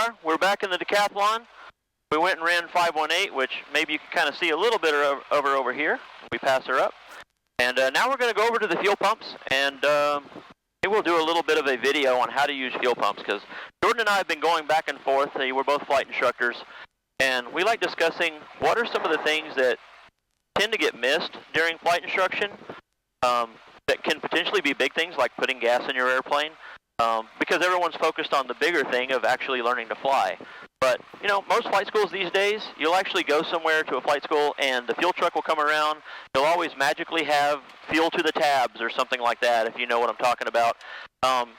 are. We're back in the Decathlon. We went and ran 518, which maybe you can kind of see a little bit over here. We pass her up. And now we're going to go over to the fuel pumps, and we'll do a little bit of a video on how to use fuel pumps, because Jordan and I have been going back and forth. We're both flight instructors, and we like discussing what are some of the things that tend to get missed during flight instruction that can potentially be big things like putting gas in your airplane, because everyone's focused on the bigger thing of actually learning to fly. But, you know, most flight schools these days, you'll actually go somewhere to a flight school and the fuel truck will come around. They'll always magically have fuel to the tabs or something like that, if you know what I'm talking about.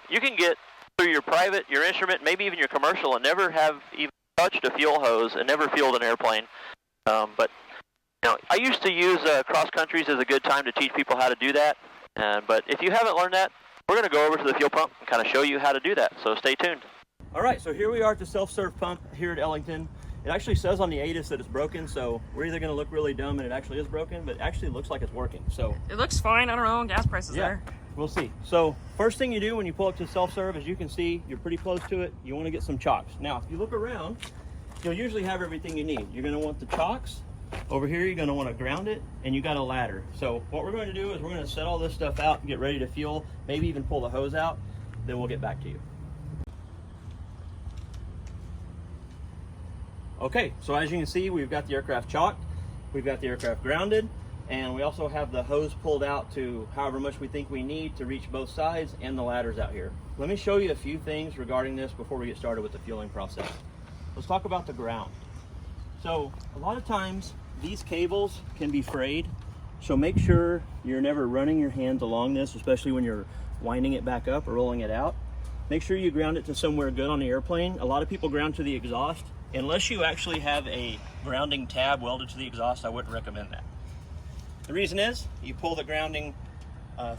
You can get through your private, your instrument, maybe even your commercial, and never have even touched a fuel hose and never fueled an airplane. But, you know, I used to use cross countries as a good time to teach people how to do that. But if you haven't learned that, we're going to go over to the fuel pump and kind of show you how to do that. So stay tuned. All right, so here we are at the self-serve pump here at Ellington. It actually says on the ATIS that it's broken, so we're either going to look really dumb and it actually is broken, but it actually looks like it's working. So it looks fine. I don't know. Gas prices there. We'll see. So first thing you do when you pull up to self-serve, as you can see, you're pretty close to it. You want to get some chocks. Now, if you look around, you'll usually have everything you need. You're going to want the chocks. Over here, you're going to want to ground it, and you got a ladder. So what we're going to do is we're going to set all this stuff out and get ready to fuel, maybe even pull the hose out, then we'll get back to you. Okay, so as you can see, we've got the aircraft chocked, we've got the aircraft grounded, and we also have the hose pulled out to however much we think we need to reach both sides, and the ladders out here. Let me show you a few things regarding this before we get started with the fueling process. Let's talk about the ground. So a lot of times these cables can be frayed, so make sure you're never running your hands along this, especially when you're winding it back up or rolling it out. Make sure you ground it to somewhere good on the airplane. A lot of people ground to the exhaust. Unless you actually have a grounding tab welded to the exhaust, I wouldn't recommend that. The reason is, you pull the grounding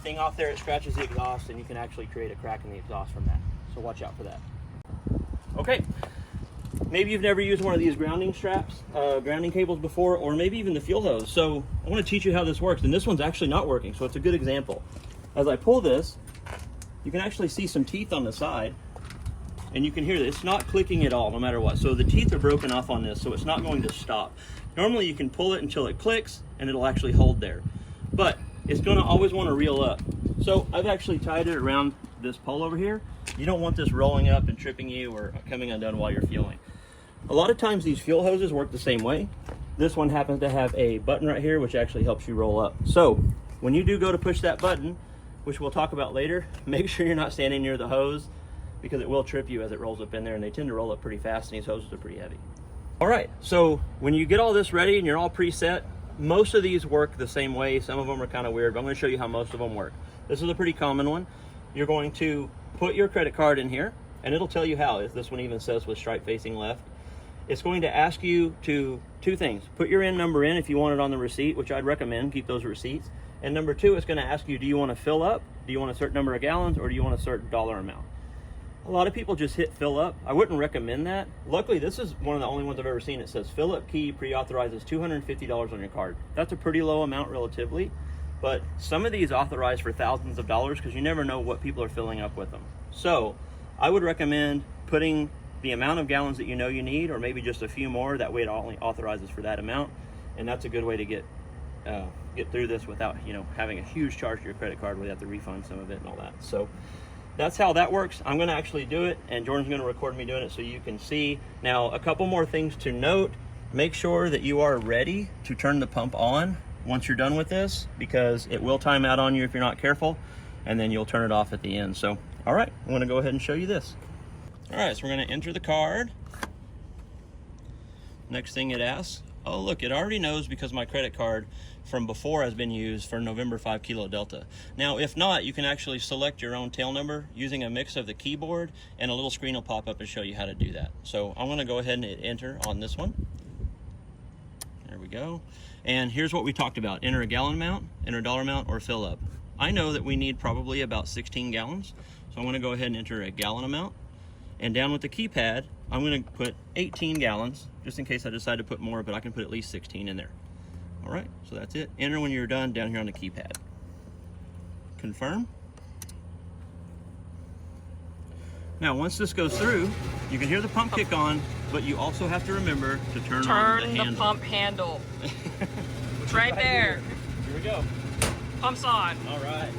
thing off there, it scratches the exhaust, and you can actually create a crack in the exhaust from that. So watch out for that. Okay, maybe you've never used one of these grounding straps, grounding cables before, or maybe even the fuel hose. So I want to teach you how this works, and this one's actually not working, so it's a good example. As I pull this, you can actually see some teeth on the side. And you can hear that it's not clicking at all, no matter what. So the teeth are broken off on this, so it's not going to stop. Normally you can pull it until it clicks and it'll actually hold there. But it's gonna always wanna reel up. So I've actually tied it around this pole over here. You don't want this rolling up and tripping you or coming undone while you're fueling. A lot of times these fuel hoses work the same way. This one happens to have a button right here, which actually helps you roll up. So when you do go to push that button, which we'll talk about later, make sure you're not standing near the hose, because it will trip you as it rolls up in there, and they tend to roll up pretty fast, and these hoses are pretty heavy. All right, so when you get all this ready and you're all preset, most of these work the same way. Some of them are kind of weird, but I'm going to show you how most of them work. This is a pretty common one. You're going to put your credit card in here, and it'll tell you how. If this one even says with stripe facing left. It's going to ask you to two things. Put your IN number in if you want it on the receipt, which I'd recommend, keep those receipts. And number two, it's going to ask you, do you want to fill up? Do you want a certain number of gallons, or do you want a certain dollar amount? A lot of people just hit fill up. I wouldn't recommend that. Luckily, this is one of the only ones I've ever seen. It says fill up key pre-authorizes $250 on your card. That's a pretty low amount relatively, but some of these authorize for thousands of dollars because you never know what people are filling up with them. So I would recommend putting the amount of gallons that you know you need, or maybe just a few more. That way it only authorizes for that amount. And that's a good way to get through this without, you know, having a huge charge to your credit card where you have to refund some of it and all that. So that's how that works. I'm going to actually do it, and Jordan's going to record me doing it so you can see. Now, a couple more things to note. Make sure that you are ready to turn the pump on once you're done with this, because it will time out on you if you're not careful, and then you'll turn it off at the end. So, all right, I'm going to go ahead and show you this. All right, so we're going to enter the card. Next thing it asks, oh look, it already knows because my credit card from before has been used for November 5 Kilo Delta. Now, if not, you can actually select your own tail number using a mix of the keyboard, and a little screen will pop up and show you how to do that. So I'm gonna go ahead and hit enter on this one. There we go. And here's what we talked about. Enter a gallon amount, enter a dollar amount, or fill up. I know that we need probably about 16 gallons. So I'm gonna go ahead and enter a gallon amount. And down with the keypad, I'm gonna put 18 gallons, just in case I decide to put more, but I can put at least 16 in there. All right, so that's it. Enter when you're done down here on the keypad. Confirm. Now, once this goes through, you can hear the pump kick on, but you also have to remember to turn on the handle. Turn the pump handle. It's right there. Here we go. Pump's on. All right.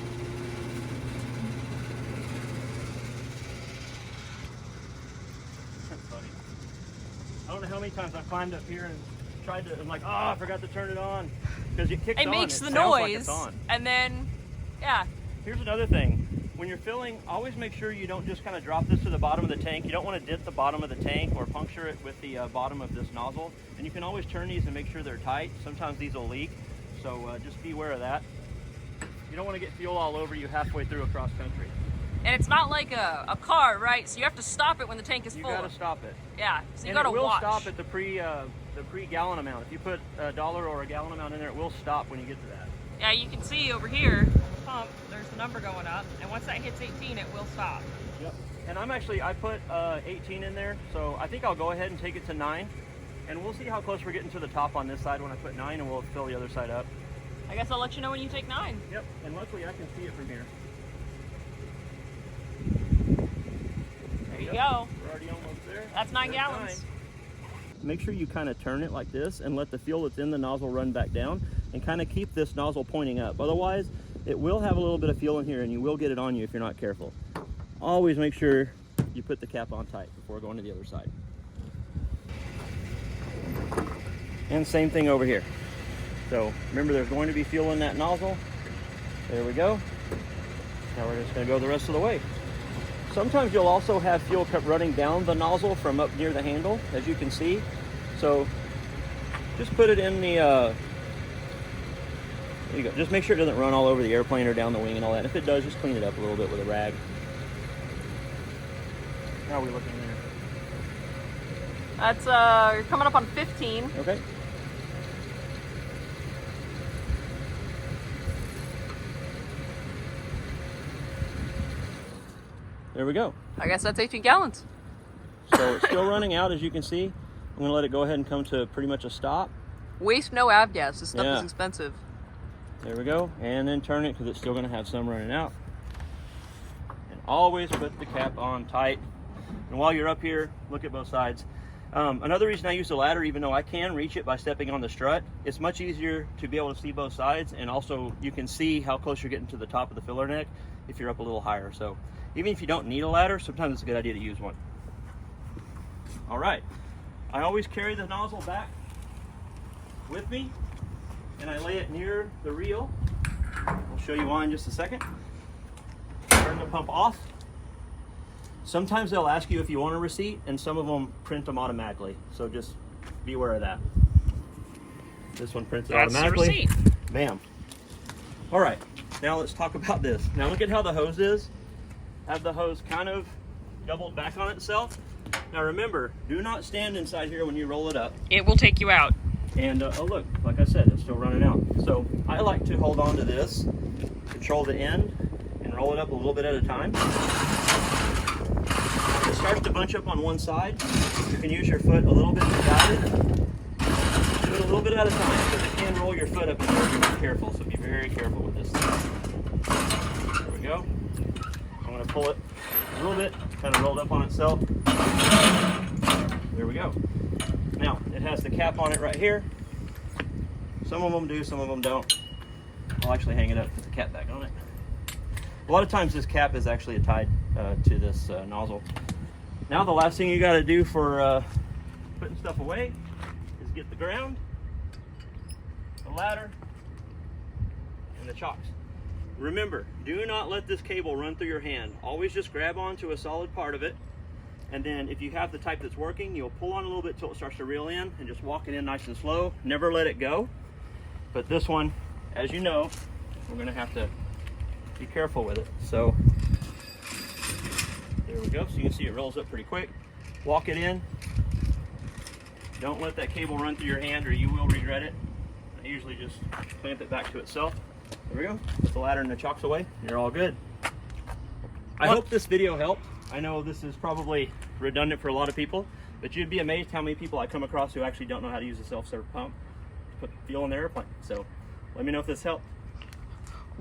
That's funny. I don't know how many times I climbed up here and tried to, I'm like, oh, I forgot to turn it on. Because it kicks on. It makes the sounds like noise, it's on. and then, yeah. Here's another thing. When you're filling, always make sure you don't just kind of drop this to the bottom of the tank. You don't want to dip the bottom of the tank or puncture it with the bottom of this nozzle. And you can always turn these and make sure they're tight. Sometimes these will leak, so just be aware of that. You don't want to get fuel all over you halfway through across country. And it's not like a car, right? So you have to stop it when the tank is full. You got to stop it. Yeah, so you and got to it will watch. stop at the pre-gallon amount. If you put $1 or a gallon amount in there, it will stop when you get to that. Yeah, you can see over here, the pump, there's the number going up, and once that hits 18, it will stop. Yep. And I put 18 in there, so I think I'll go ahead and take it to 9, and we'll see how close we're getting to the top on this side when I put 9, and we'll fill the other side up. I guess I'll let you know when you take 9. Yep, and luckily I can see it from here. There you go. We're already almost there. That's 9 There's gallons. 9. Make sure you kind of turn it like this and let the fuel that's in the nozzle run back down and kind of keep this nozzle pointing up. Otherwise, it will have a little bit of fuel in here and you will get it on you if you're not careful. Always make sure you put the cap on tight before going to the other side. And same thing over here. So remember, there's going to be fuel in that nozzle. There we go. Now we're just going to go the rest of the way. Sometimes you'll also have fuel kept running down the nozzle from up near the handle, as you can see. So just put it in the, there you go. Just make sure it doesn't run all over the airplane or down the wing and all that. If it does, just clean it up a little bit with a rag. How are we looking there? That's, you're coming up on 15. Okay. There we go. I guess that's 18 gallons. So it's still running out, as you can see. I'm going to let it go ahead and come to pretty much a stop. Waste no avgas. This stuff Yeah. is expensive. There we go. And then turn it because it's still going to have some running out. And always put the cap on tight. And while you're up here, look at both sides. Another reason I use the ladder, even though I can reach it by stepping on the strut, it's much easier to be able to see both sides. And also you can see how close you're getting to the top of the filler neck if you're up a little higher. So even if you don't need a ladder, sometimes it's a good idea to use one. All right, I always carry the nozzle back with me and I lay it near the reel. I'll show you why in just a second. Turn the pump off. Sometimes they'll ask you if you want a receipt, and some of them print them automatically. So just be aware of that. This one prints it automatically. That's the receipt. Bam. All right, now let's talk about this. Now look at how the hose is. Have the hose kind of doubled back on itself. Now remember, do not stand inside here when you roll it up. It will take you out. And oh look, like I said, it's still running out. So I like to hold on to this, control the end, and roll it up a little bit at a time. If it starts to bunch up on one side, you can use your foot a little bit to guide it. Do it a little bit at a time, because it can roll your foot up and you have to be careful, so be very careful with this thing. There we go. I'm going to pull it a little bit, kind of rolled up on itself. There we go. Now, it has the cap on it right here. Some of them do, some of them don't. I'll actually hang it up, put the cap back on it. A lot of times this cap is actually tied to this nozzle. Now the last thing you got to do for putting stuff away is get the ground, the ladder, and the chocks. Remember, do not let this cable run through your hand. Always just grab onto a solid part of it, and then if you have the type that's working, you'll pull on a little bit till it starts to reel in and just walk it in nice and slow. Never let it go. But this one, as you know, we're going to have to be careful with it. So there we go. So you can see it rolls up pretty quick. Walk it in. Don't let that cable run through your hand or you will regret it. I usually just clamp it back to itself. There we go. Put the ladder and the chocks away. You're all good. I hope this video helped. I know this is probably redundant for a lot of people, but you'd be amazed how many people I come across who actually don't know how to use a self-serve pump to put fuel in their airplane. So let me know if this helped.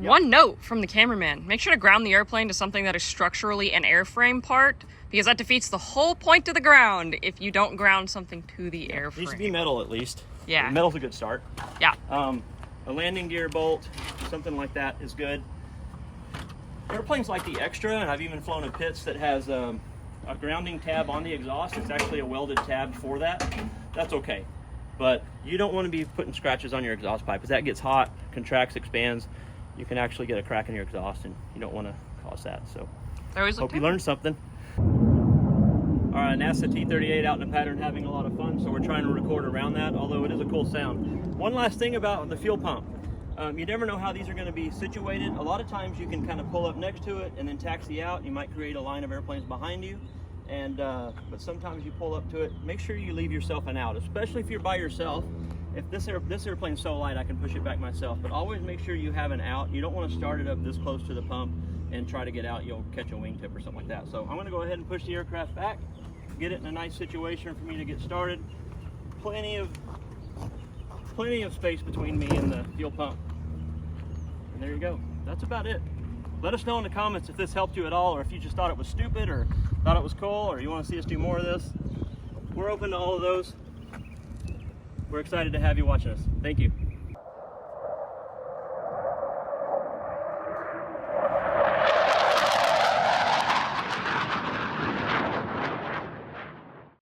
One note from the cameraman, make sure to ground the airplane to something that is structurally an airframe part, because that defeats the whole point of the ground if you don't ground something to the airframe. Needs to be metal at least. Yeah. Metal's a good start. Yeah. A landing gear bolt, something like that is good. Airplanes like the Extra, and I've even flown in pits that has a grounding tab on the exhaust. It's actually a welded tab for that. That's okay. But you don't want to be putting scratches on your exhaust pipe. As that gets hot, contracts, expands, you can actually get a crack in your exhaust, and you don't want to cause that. So hope you learned something. All right, NASA T-38 out in the pattern having a lot of fun, so we're trying to record around that, although it is a cool sound. One last thing about the fuel pump. You never know how these are going to be situated. A lot of times you can kind of pull up next to it and then taxi out. You might create a line of airplanes behind you. And but sometimes you pull up to it. Make sure you leave yourself an out, especially if you're by yourself. If this airplane's so light, I can push it back myself. But always make sure you have an out. You don't want to start it up this close to the pump and try to get out. You'll catch a wingtip or something like that. So I'm going to go ahead and push the aircraft back, get it in a nice situation for me to get started. Plenty of space between me and the fuel pump. And there you go. That's about it. Let us know in the comments if this helped you at all, or if you just thought it was stupid, or thought it was cool, or you want to see us do more of this. We're open to all of those. We're excited to have you watching us. Thank you.